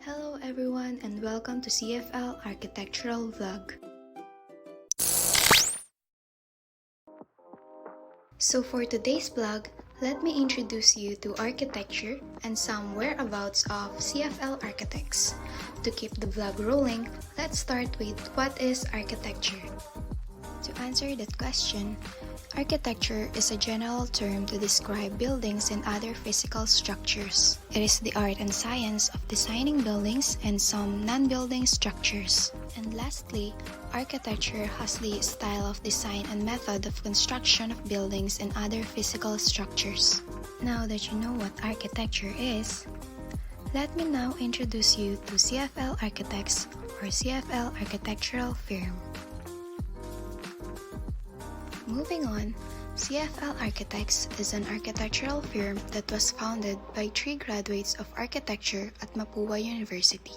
Hello everyone and welcome to CFL Architectural Vlog. So for today's vlog, let me introduce you to architecture and some whereabouts of CFL architects. To keep the vlog rolling, let's start with what is architecture. To answer that question, architecture is a general term to describe buildings and other physical structures. It is the art and science of designing buildings and some non-building structures. And lastly, architecture has the style of design and method of construction of buildings and other physical structures. Now that you know what architecture is, let me now introduce you to CFL Architects or CFL Architectural Firm. Moving on, CFL Architects is an architectural firm that was founded by 3 graduates of architecture at Mapua University.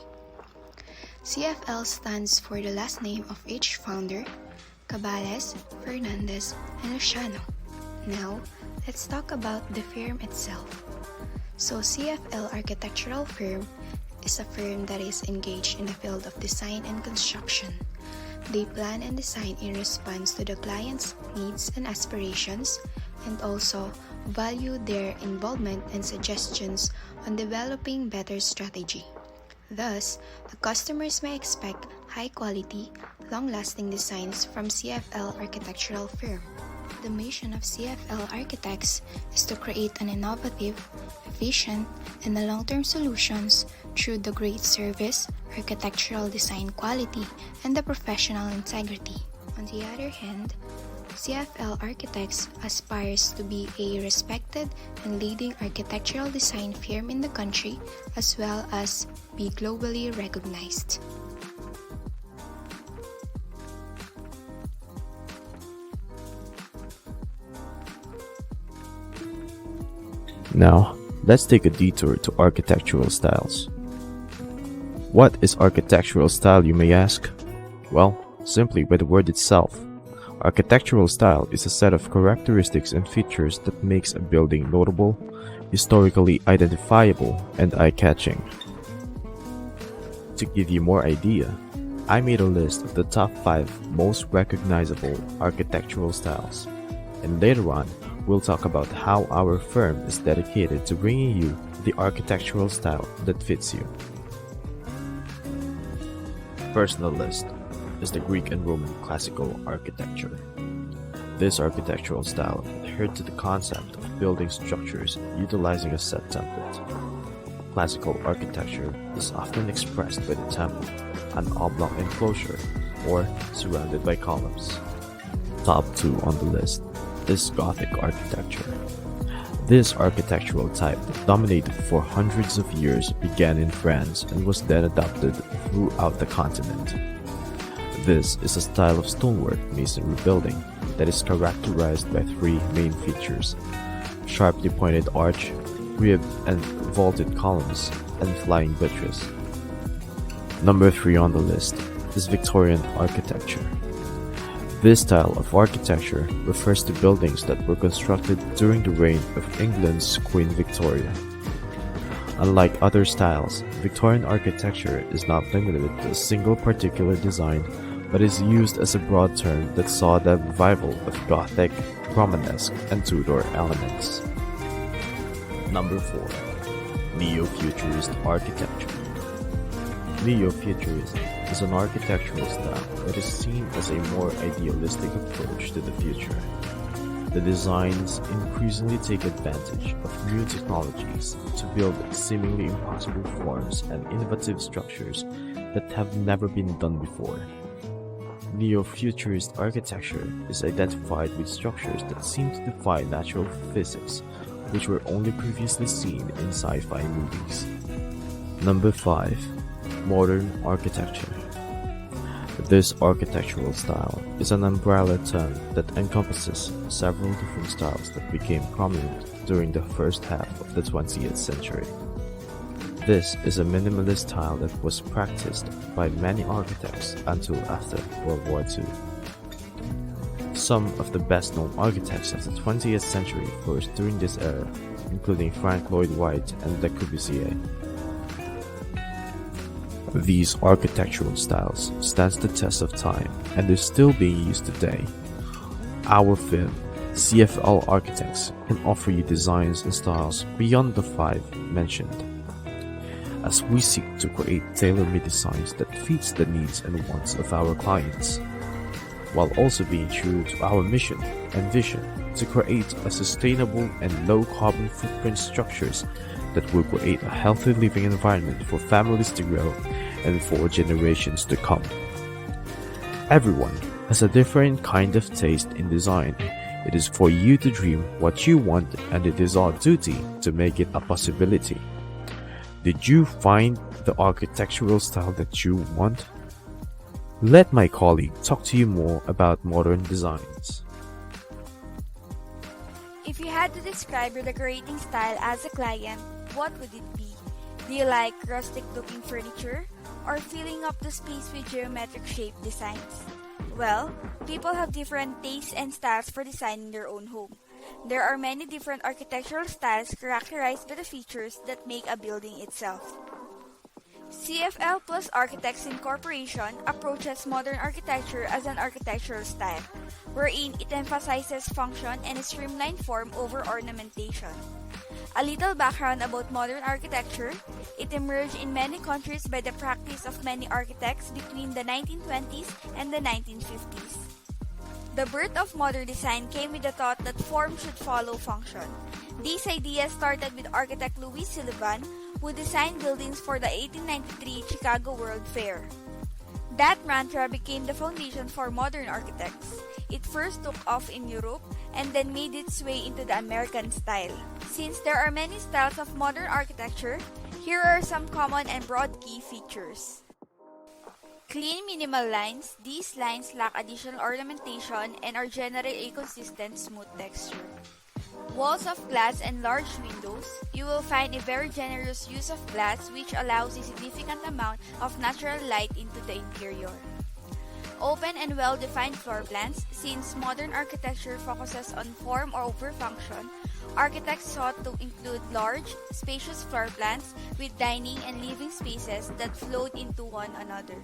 CFL stands for the last name of each founder, Cabales, Fernandez, and Luciano. Now, let's talk about the firm itself. So CFL Architectural Firm is a firm that is engaged in the field of design and construction. They plan and design in response to the client's needs and aspirations, and also value their involvement and suggestions on developing better strategy. Thus, the customers may expect high-quality, long-lasting designs from CFL Architectural Firm. The mission of CFL Architects is to create an innovative, efficient, and long-term solutions through the great service, architectural design quality, and the professional integrity. On the other hand, CFL Architects aspires to be a respected and leading architectural design firm in the country as well as be globally recognized. Now, let's take a detour to architectural styles. What is architectural style, you may ask? Well, simply by the word itself. Architectural style is a set of characteristics and features that makes a building notable, historically identifiable, and eye-catching. To give you more idea, I made a list of the top 5 most recognizable architectural styles, and later on, we'll talk about how our firm is dedicated to bringing you the architectural style that fits you. First on the list is the Greek and Roman classical architecture. This architectural style adhered to the concept of building structures utilizing a set template. Classical architecture is often expressed by the temple, an oblong enclosure, or surrounded by columns. Top 2 on the list is Gothic architecture. This architectural type that dominated for hundreds of years began in France and was then adopted throughout the continent. This is a style of stonework masonry building that is characterized by 3 main features: sharply pointed arch, ribbed and vaulted columns, and flying buttress. Number 3 on the list is Victorian architecture. This style of architecture refers to buildings that were constructed during the reign of England's Queen Victoria. Unlike other styles, Victorian architecture is not limited to a single particular design, but is used as a broad term that saw the revival of Gothic, Romanesque, and Tudor elements. Number 4. Neo-Futurist architecture. Neo-Futurism is an architectural style that is seen as a more idealistic approach to the future. The designs increasingly take advantage of new technologies to build seemingly impossible forms and innovative structures that have never been done before. Neo-Futurist architecture is identified with structures that seem to defy natural physics, which were only previously seen in sci-fi movies. Number 5. Modern architecture. This architectural style is an umbrella term that encompasses several different styles that became prominent during the first half of the 20th century. This is a minimalist style that was practiced by many architects until after World War II. Some of the best-known architects of the 20th century flourished during this era, including Frank Lloyd Wright and Le Corbusier. These architectural styles stands the test of time and is still being used today. Our firm, CFL Architects, can offer you designs and styles beyond the 5 mentioned, as we seek to create tailor-made designs that fits the needs and wants of our clients, while also being true to our mission and vision to create a sustainable and low-carbon footprint structures that will create a healthy living environment for families to grow and for generations to come. Everyone has a different kind of taste in design. It is for you to dream what you want, and it is our duty to make it a possibility. Did you find the architectural style that you want? Let my colleague talk to you more about modern designs. If you had to describe your decorating style as a client, what would it be? Do you like rustic-looking furniture or filling up the space with geometric shaped designs? Well, people have different tastes and styles for designing their own home. There are many different architectural styles characterized by the features that make a building itself. CFL Plus Architects Incorporation approaches modern architecture as an architectural style, wherein it emphasizes function and a streamlined form over ornamentation. A little background about modern architecture: it emerged in many countries by the practice of many architects between the 1920s and the 1950s. The birth of modern design came with the thought that form should follow function. These ideas started with architect Louis Sullivan, who designed buildings for the 1893 Chicago World Fair. That mantra became the foundation for modern architects. It first took off in Europe and then made its way into the American style. Since there are many styles of modern architecture, here are some common and broad key features. Clean, minimal lines. These lines lack additional ornamentation and are generally a consistent, smooth texture. Walls of glass and large windows. You will find a very generous use of glass, which allows a significant amount of natural light into the interior. Open and well-defined floor plans. Since modern architecture focuses on form over function, architects sought to include large, spacious floor plans with dining and living spaces that flowed into one another.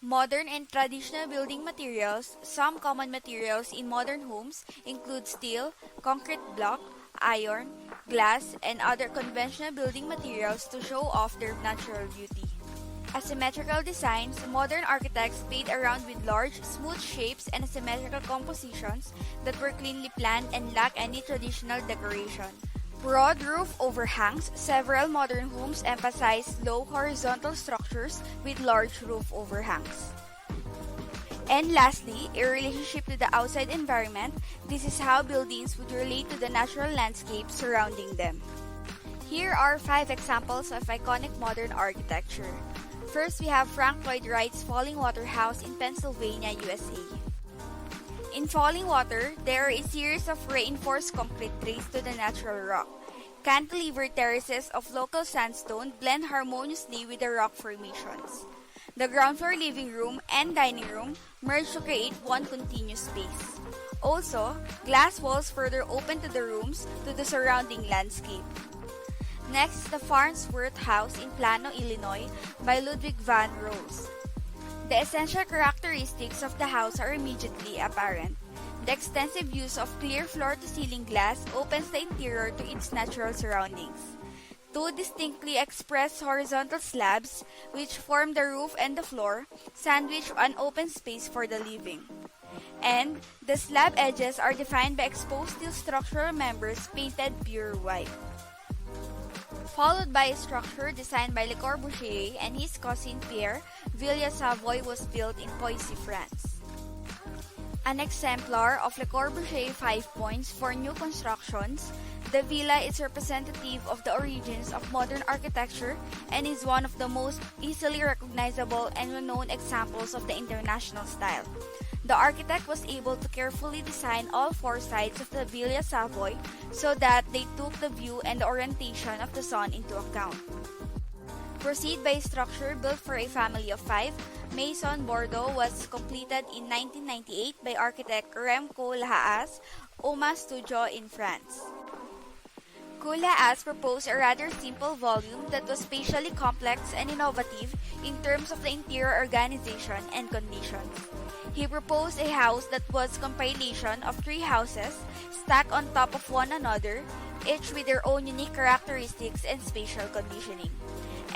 Modern and traditional building materials. Some common materials in modern homes include steel, concrete block, iron, glass, and other conventional building materials to show off their natural beauty. Asymmetrical designs. Modern architects played around with large, smooth shapes and asymmetrical compositions that were cleanly planned and lack any traditional decoration. Broad roof overhangs. Several modern homes emphasize low horizontal structures with large roof overhangs. And lastly, a relationship to the outside environment. This is how buildings would relate to the natural landscape surrounding them. Here are 5 examples of iconic modern architecture. First, we have Frank Lloyd Wright's Falling Water House in Pennsylvania, USA. In falling water, there are a series of reinforced concrete traced to the natural rock. Cantilever terraces of local sandstone blend harmoniously with the rock formations. The ground floor living room and dining room merge to create one continuous space. Also, glass walls further open to the rooms to the surrounding landscape. Next is the Farnsworth House in Plano, Illinois by Ludwig van Roos. The essential characteristics of the house are immediately apparent. The extensive use of clear floor-to-ceiling glass opens the interior to its natural surroundings. 2 distinctly expressed horizontal slabs, which form the roof and the floor, sandwich an open space for the living. And the slab edges are defined by exposed steel structural members painted pure white. Followed by a structure designed by Le Corbusier and his cousin Pierre, Villa Savoy was built in Poissy, France. An exemplar of Le Corbusier 5 points for new constructions, the villa is representative of the origins of modern architecture and is one of the most easily recognizable and well-known examples of the international style. The architect was able to carefully design all 4 sides of the Villa Savoy so that they took the view and the orientation of the sun into account. Proceed by a structure built for a family of 5, Maison Bordeaux was completed in 1998 by architect Remco Lahaas, Oma Studio in France. Kuya As proposed a rather simple volume that was spatially complex and innovative in terms of the interior organization and conditions. He proposed a house that was compilation of 3 houses stacked on top of one another, each with their own unique characteristics and spatial conditioning.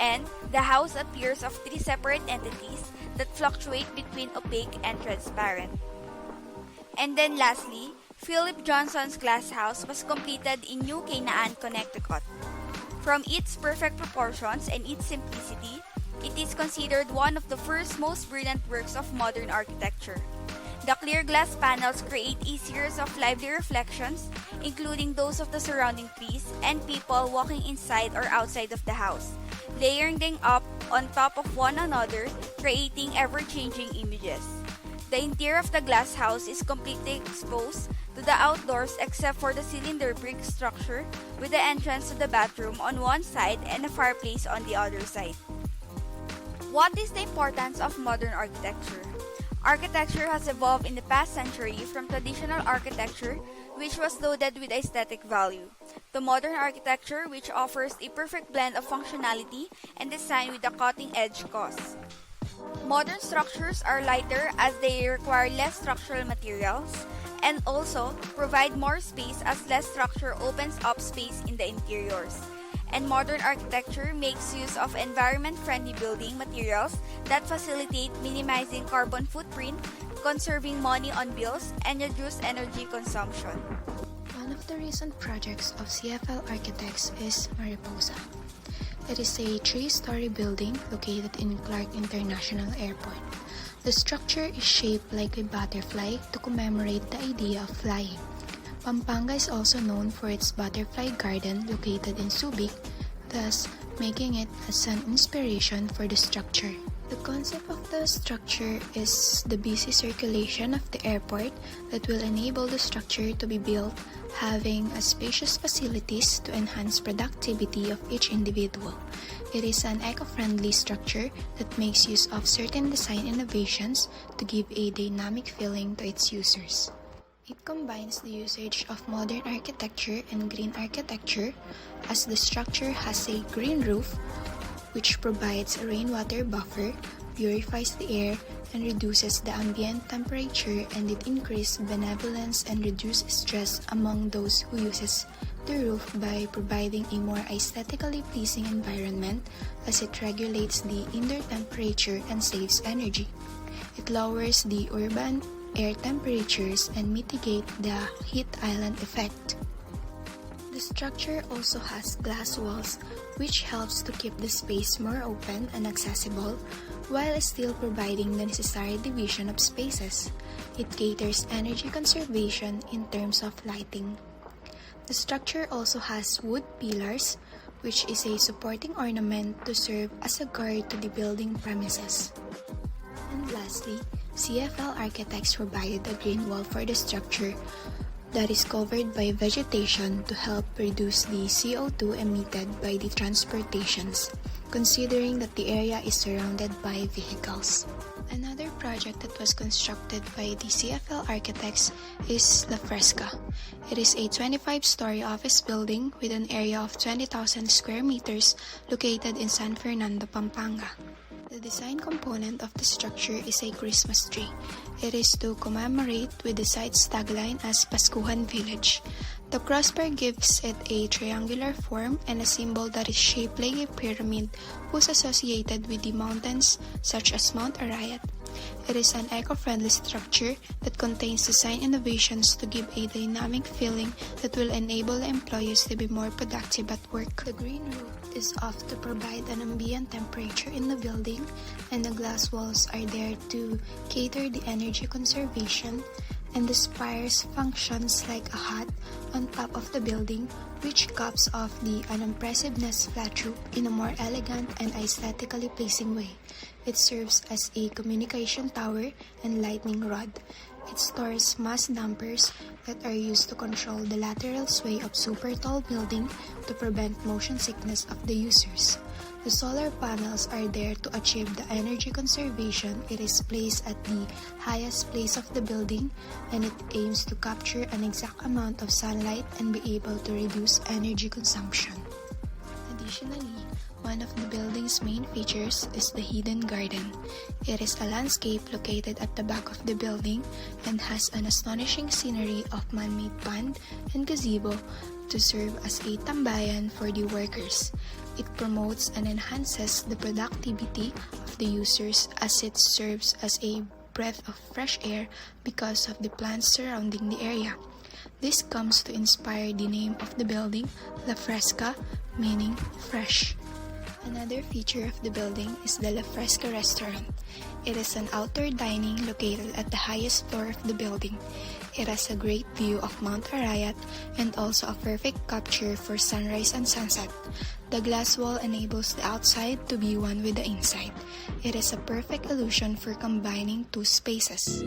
And the house appears of 3 separate entities that fluctuate between opaque and transparent. And then lastly, Philip Johnson's glass house was completed in New Canaan, Connecticut. From its perfect proportions and its simplicity, it is considered one of the first most brilliant works of modern architecture. The clear glass panels create a series of lively reflections, including those of the surrounding trees and people walking inside or outside of the house, layering them up on top of one another, creating ever-changing images. The interior of the glass house is completely exposed to the outdoors except for the cylinder brick structure with the entrance to the bathroom on one side and a fireplace on the other side. What is the importance of modern architecture? Architecture has evolved in the past century from traditional architecture, which was loaded with aesthetic value, to modern architecture, which offers a perfect blend of functionality and design with a cutting-edge cost. Modern structures are lighter as they require less structural materials and also provide more space as less structure opens up space in the interiors. And modern architecture makes use of environment-friendly building materials that facilitate minimizing carbon footprint, conserving money on bills, and reduce energy consumption. One of the recent projects of CFL Architects is Mariposa. It is a 3-story building located in Clark International Airport. The structure is shaped like a butterfly to commemorate the idea of flying. Pampanga is also known for its butterfly garden located in Subic, thus making it as an inspiration for the structure. The concept of the structure is the busy circulation of the airport that will enable the structure to be built, having a spacious facilities to enhance productivity of each individual. It is an eco-friendly structure that makes use of certain design innovations to give a dynamic feeling to its users. It combines the usage of modern architecture and green architecture, as the structure has a green roof, which provides a rainwater buffer, purifies the air, and reduces the ambient temperature, and it increases benevolence and reduces stress among those who uses the roof by providing a more aesthetically pleasing environment as it regulates the indoor temperature and saves energy. It lowers the urban air temperatures and mitigate the heat island effect. The structure also has glass walls, which helps to keep the space more open and accessible while still providing the necessary division of spaces. It caters energy conservation in terms of lighting. The structure also has wood pillars, which is a supporting ornament to serve as a guard to the building premises. And lastly, CFL Architects provided a green wall for the structure that is covered by vegetation to help reduce the CO2 emitted by the transportations, considering that the area is surrounded by vehicles. Another project that was constructed by the CFL Architects is La Fresca. It is a 25-story office building with an area of 20,000 square meters located in San Fernando, Pampanga. The design component of the structure is a Christmas tree. It is to commemorate with the site's tagline as Paskuhan Village. The crossbar gives it a triangular form and a symbol that is shaped like a pyramid whose associated with the mountains such as Mount Alliah. It is an eco-friendly structure that contains design innovations to give a dynamic feeling that will enable the employees to be more productive at work. The green roof is off to provide an ambient temperature in the building, and the glass walls are there to cater the energy conservation, and the spires functions like a hat on top of the building, which caps off the unimpressiveness flat roof in a more elegant and aesthetically pleasing way. It serves as a communication tower and lightning rod. It stores mass dampers that are used to control the lateral sway of super tall building to prevent motion sickness of the users. The solar panels are there to achieve the energy conservation. It is placed at the highest place of the building, and it aims to capture an exact amount of sunlight and be able to reduce energy consumption. Additionally, one of the building's main features is the hidden garden. It is a landscape located at the back of the building and has an astonishing scenery of man-made pond and gazebo to serve as a tambayan for the workers. It promotes and enhances the productivity of the users as it serves as a breath of fresh air because of the plants surrounding the area. This comes to inspire the name of the building, La Fresca, meaning fresh. Another feature of the building is the La Fresca restaurant. It is an outdoor dining located at the highest floor of the building. It has a great view of Mount Arayat and also a perfect capture for sunrise and sunset. The glass wall enables the outside to be one with the inside. It is a perfect illusion for combining two spaces.